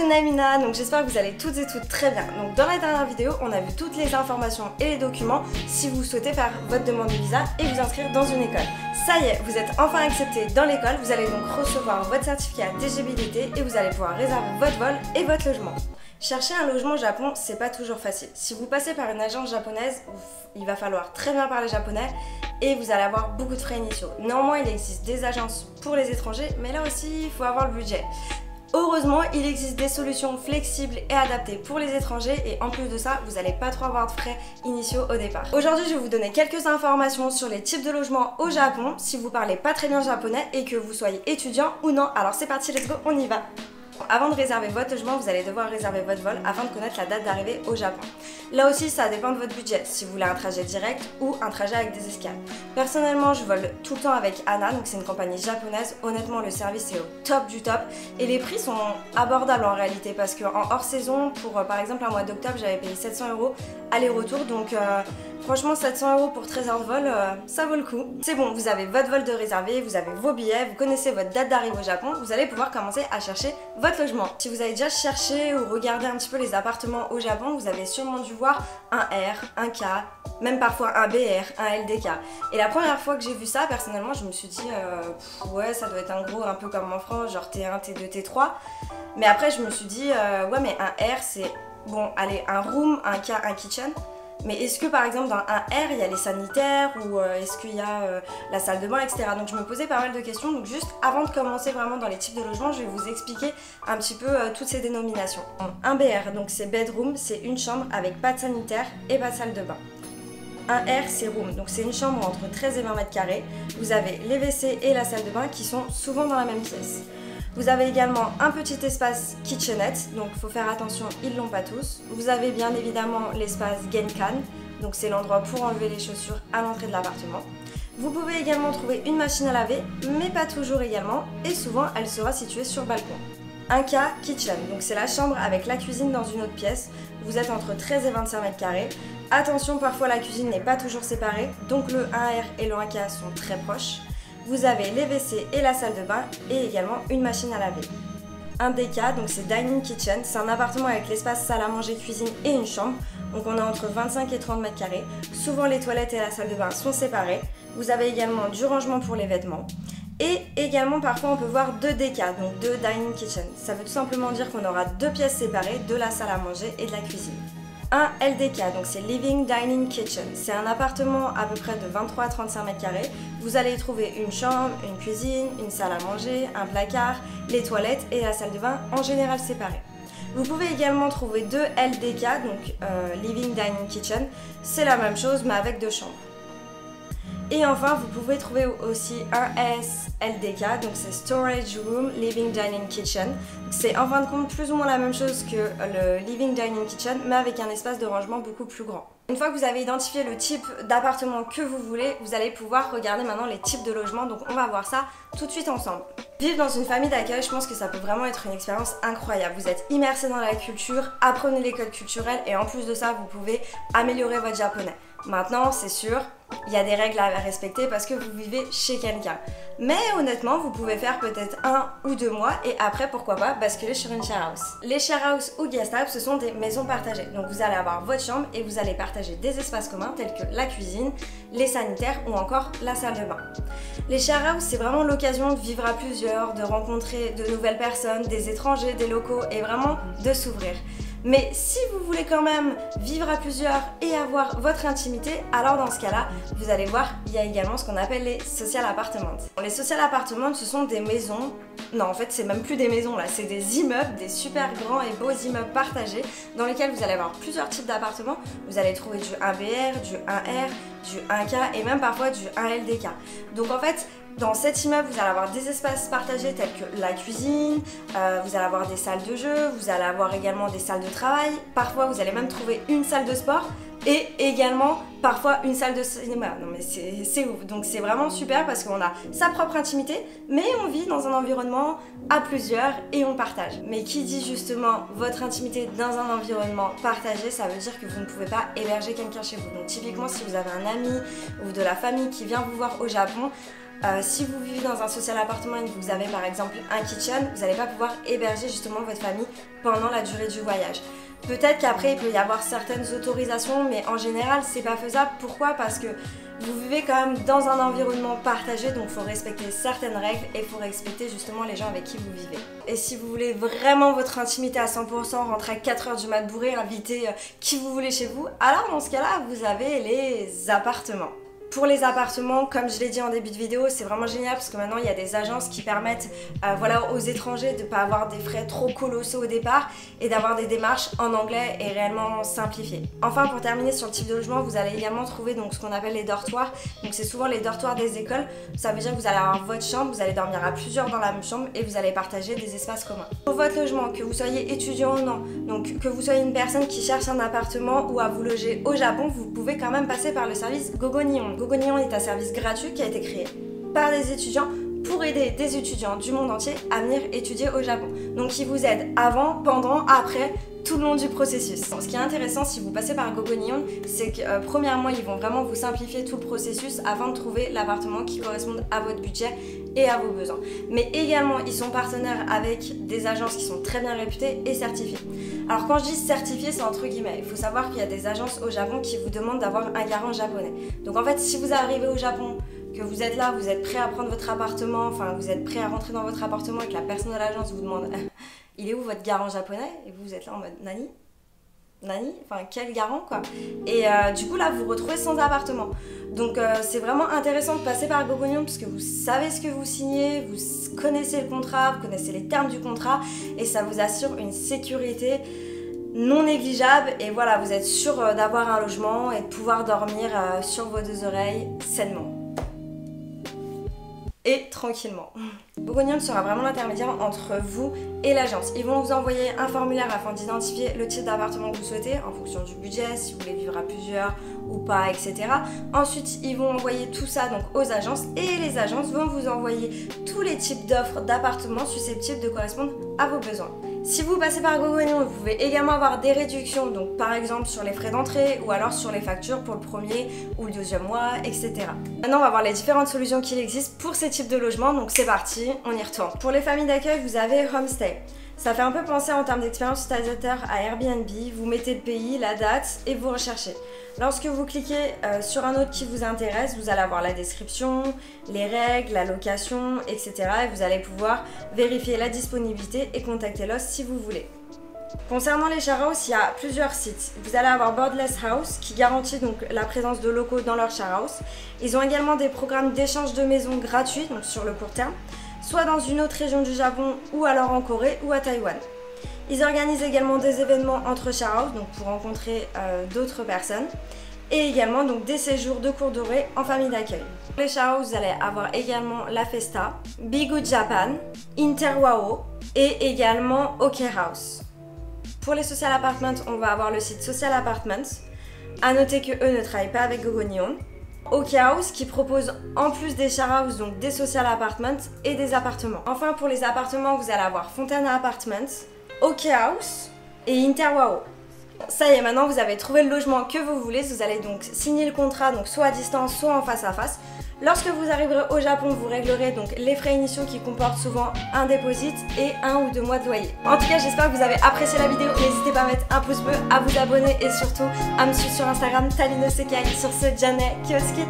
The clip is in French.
Namina, donc j'espère que vous allez toutes et toutes très bien. Donc dans la dernière vidéo, on a vu toutes les informations et les documents si vous souhaitez faire votre demande de visa et vous inscrire dans une école. Ça y est, vous êtes enfin accepté dans l'école, vous allez donc recevoir votre certificat d'éligibilité et vous allez pouvoir réserver votre vol et votre logement. Chercher un logement au Japon, c'est pas toujours facile. Si vous passez par une agence japonaise, il va falloir très bien parler japonais et vous allez avoir beaucoup de frais initiaux. Néanmoins, il existe des agences pour les étrangers, mais là aussi, il faut avoir le budget. Heureusement, il existe des solutions flexibles et adaptées pour les étrangers et en plus de ça, vous n'allez pas trop avoir de frais initiaux au départ. Aujourd'hui, je vais vous donner quelques informations sur les types de logements au Japon si vous parlez pas très bien japonais et que vous soyez étudiant ou non. Alors c'est parti, let's go, on y va! Avant de réserver votre logement, vous allez devoir réserver votre vol afin de connaître la date d'arrivée au Japon. Là aussi, ça dépend de votre budget, si vous voulez un trajet direct ou un trajet avec des escales. Personnellement, je vole tout le temps avec ANA, donc c'est une compagnie japonaise. Honnêtement, le service est au top du top et les prix sont abordables en réalité parce qu'en hors saison, pour par exemple un mois d'octobre, j'avais payé 700 € aller-retour, donc franchement 700 € pour 13 heures de vol, ça vaut le coup. C'est bon, vous avez votre vol de réservé, vous avez vos billets, vous connaissez votre date d'arrivée au Japon, vous allez pouvoir commencer à chercher votre logement. Si vous avez déjà cherché ou regardé un petit peu les appartements au Japon, vous avez sûrement dû voir un R, un K, même parfois un BR, un LDK. Et la première fois que j'ai vu ça, personnellement, je me suis dit ouais, ça doit être un gros un peu comme en France, genre T1, T2, T3. Mais après, je me suis dit ouais, mais un R, c'est bon, allez, un room, un K, un kitchen. Mais est-ce que par exemple dans un R il y a les sanitaires ou est-ce qu'il y a la salle de bain, etc. Donc je me posais pas mal de questions. Donc juste avant de commencer vraiment dans les types de logements, je vais vous expliquer un petit peu toutes ces dénominations. Un BR, donc c'est bedroom, c'est une chambre avec pas de sanitaire et pas de salle de bain. Un R, c'est room, donc c'est une chambre entre 13 et 20 mètres carrés. Vous avez les WC et la salle de bain qui sont souvent dans la même pièce. Vous avez également un petit espace kitchenette, donc il faut faire attention, ils ne l'ont pas tous. Vous avez bien évidemment l'espace genkan, donc c'est l'endroit pour enlever les chaussures à l'entrée de l'appartement. Vous pouvez également trouver une machine à laver, mais pas toujours également, et souvent elle sera située sur le balcon. Un K kitchen, donc c'est la chambre avec la cuisine dans une autre pièce. Vous êtes entre 13 et 25 mètres carrés. Attention, parfois la cuisine n'est pas toujours séparée, donc le 1R et le 1K sont très proches. Vous avez les WC et la salle de bain et également une machine à laver. Un DK, donc c'est Dining Kitchen, c'est un appartement avec l'espace salle à manger, cuisine et une chambre. Donc on a entre 25 et 30 mètres carrés. Souvent les toilettes et la salle de bain sont séparées. Vous avez également du rangement pour les vêtements. Et également parfois on peut voir deux DK, donc deux Dining Kitchen. Ça veut tout simplement dire qu'on aura deux pièces séparées de la salle à manger et de la cuisine. Un LDK, donc c'est Living Dining Kitchen. C'est un appartement à peu près de 23 à 35 mètres carrés. Vous allez y trouver une chambre, une cuisine, une salle à manger, un placard, les toilettes et la salle de bain en général séparées. Vous pouvez également trouver deux LDK, donc Living Dining Kitchen. C'est la même chose mais avec deux chambres. Et enfin, vous pouvez trouver aussi un SLDK, donc c'est Storage Room Living Dining Kitchen. C'est en fin de compte plus ou moins la même chose que le Living Dining Kitchen, mais avec un espace de rangement beaucoup plus grand. Une fois que vous avez identifié le type d'appartement que vous voulez, vous allez pouvoir regarder maintenant les types de logements, donc on va voir ça tout de suite ensemble. Vivre dans une famille d'accueil, je pense que ça peut vraiment être une expérience incroyable. Vous êtes immersé dans la culture, apprenez les codes culturels et en plus de ça, vous pouvez améliorer votre japonais. Maintenant, c'est sûr, il y a des règles à respecter parce que vous vivez chez quelqu'un. Mais honnêtement, vous pouvez faire peut-être 1 ou 2 mois et après, pourquoi pas, basculer sur une share house. Les share house ou guest house, ce sont des maisons partagées. Donc vous allez avoir votre chambre et vous allez partager des espaces communs tels que la cuisine, les sanitaires ou encore la salle de bain. Les share house, c'est vraiment l'occasion de vivre à plusieurs, de rencontrer de nouvelles personnes, des étrangers, des locaux et vraiment de s'ouvrir. Mais si vous voulez quand même vivre à plusieurs et avoir votre intimité, alors dans ce cas-là, vous allez voir, il y a également ce qu'on appelle les social apartments. Les social apartments, ce sont des maisons, non en fait c'est même plus des maisons là, c'est des immeubles, des super grands et beaux immeubles partagés dans lesquels vous allez avoir plusieurs types d'appartements. Vous allez trouver du 1BR, du 1R, du 1K et même parfois du 1LDK. Donc en fait, dans cet immeuble, vous allez avoir des espaces partagés tels que la cuisine, vous allez avoir des salles de jeu, vous allez avoir également des salles de travail. Parfois, vous allez même trouver une salle de sport et également parfois une salle de cinéma. Non mais c'est ouf. Donc c'est vraiment super parce qu'on a sa propre intimité, mais on vit dans un environnement à plusieurs et on partage. Mais qui dit justement votre intimité dans un environnement partagé, ça veut dire que vous ne pouvez pas héberger quelqu'un chez vous. Donc typiquement, si vous avez un ami ou de la famille qui vient vous voir au Japon, Si vous vivez dans un social appartement et que vous avez par exemple un kitchen, vous n'allez pas pouvoir héberger justement votre famille pendant la durée du voyage. Peut-être qu'après il peut y avoir certaines autorisations, mais en général c'est pas faisable. Pourquoi? Parce que vous vivez quand même dans un environnement partagé, donc il faut respecter certaines règles et il faut respecter justement les gens avec qui vous vivez. Et si vous voulez vraiment votre intimité à 100%, rentrer à 4h du mat bourré, inviter qui vous voulez chez vous, alors dans ce cas-là, vous avez les appartements. Pour les appartements, comme je l'ai dit en début de vidéo, c'est vraiment génial parce que maintenant il y a des agences qui permettent voilà, aux étrangers de ne pas avoir des frais trop colossaux au départ et d'avoir des démarches en anglais et réellement simplifiées. Enfin, pour terminer sur le type de logement, vous allez également trouver donc, ce qu'on appelle les dortoirs. Donc c'est souvent les dortoirs des écoles. Ça veut dire que vous allez avoir votre chambre, vous allez dormir à plusieurs dans la même chambre et vous allez partager des espaces communs. Pour votre logement, que vous soyez étudiant ou non, donc que vous soyez une personne qui cherche un appartement ou à vous loger au Japon, vous pouvez quand même passer par le service Gogonion. Gogonion est un service gratuit qui a été créé par des étudiants pour aider des étudiants du monde entier à venir étudier au Japon. Donc ils vous aident avant, pendant, après, tout le long du processus. Ce qui est intéressant si vous passez par Gogonion, c'est que premièrement ils vont vraiment vous simplifier tout le processus afin de trouver l'appartement qui corresponde à votre budget et à vos besoins. Mais également ils sont partenaires avec des agences qui sont très bien réputées et certifiées. Alors quand je dis certifié, c'est entre guillemets. Il faut savoir qu'il y a des agences au Japon qui vous demandent d'avoir un garant japonais. Donc en fait, si vous arrivez au Japon, que vous êtes là, vous êtes prêt à prendre votre appartement, enfin vous êtes prêt à rentrer dans votre appartement et que la personne de l'agence vous demande il est où votre garant japonais? Et vous êtes là en mode nani? Nani? Enfin quel garant quoi? Et du coup là vous vous retrouvez sans appartement. Donc c'est vraiment intéressant de passer par Gogonion parce que vous savez ce que vous signez, vous connaissez le contrat, vous connaissez les termes du contrat et ça vous assure une sécurité non négligeable et voilà, vous êtes sûr d'avoir un logement et de pouvoir dormir sur vos deux oreilles sainement. Et tranquillement. Gogonion sera vraiment l'intermédiaire entre vous et l'agence. Ils vont vous envoyer un formulaire afin d'identifier le type d'appartement que vous souhaitez en fonction du budget, si vous voulez vivre à plusieurs ou pas, etc. Ensuite, ils vont envoyer tout ça donc aux agences et les agences vont vous envoyer tous les types d'offres d'appartements susceptibles de correspondre à vos besoins. Si vous passez par Gogonion, vous pouvez également avoir des réductions, donc par exemple sur les frais d'entrée ou alors sur les factures pour le premier ou le deuxième mois, etc. Maintenant, on va voir les différentes solutions qu'il existe pour ces types de logements, donc c'est parti, on y retourne. Pour les familles d'accueil, vous avez Homestay. Ça fait un peu penser en termes d'expérience utilisateur à Airbnb, vous mettez le pays, la date et vous recherchez. Lorsque vous cliquez sur un autre qui vous intéresse, vous allez avoir la description, les règles, la location, etc. Et vous allez pouvoir vérifier la disponibilité et contacter l'host si vous voulez. Concernant les share house, il y a plusieurs sites. Vous allez avoir Boardless House qui garantit donc la présence de locaux dans leur share house. Ils ont également des programmes d'échange de maisons gratuits, donc sur le court terme, soit dans une autre région du Japon ou alors en Corée ou à Taïwan. Ils organisent également des événements entre share house, donc pour rencontrer d'autres personnes, et également donc des séjours de courte durée en famille d'accueil. Pour les share house, vous allez avoir également la Festa, Bigood Japan, Interwao et également OK House. Pour les social apartments, on va avoir le site Social Apartments. À noter que eux ne travaillent pas avec Gogonion. OK House qui propose en plus des share house donc des social apartments et des appartements. Enfin pour les appartements, vous allez avoir Fontana Apartments, OK House et Interwao. Ça y est, maintenant vous avez trouvé le logement que vous voulez. Vous allez donc signer le contrat donc soit à distance, soit en face à face. Lorsque vous arriverez au Japon, vous réglerez donc les frais initiaux qui comportent souvent un dépôt et 1 ou 2 mois de loyer. En tout cas, j'espère que vous avez apprécié la vidéo. N'hésitez pas à mettre un pouce bleu, à vous abonner et surtout à me suivre sur Instagram, Talino Sekai. Sur ce, Janet Kyosuke.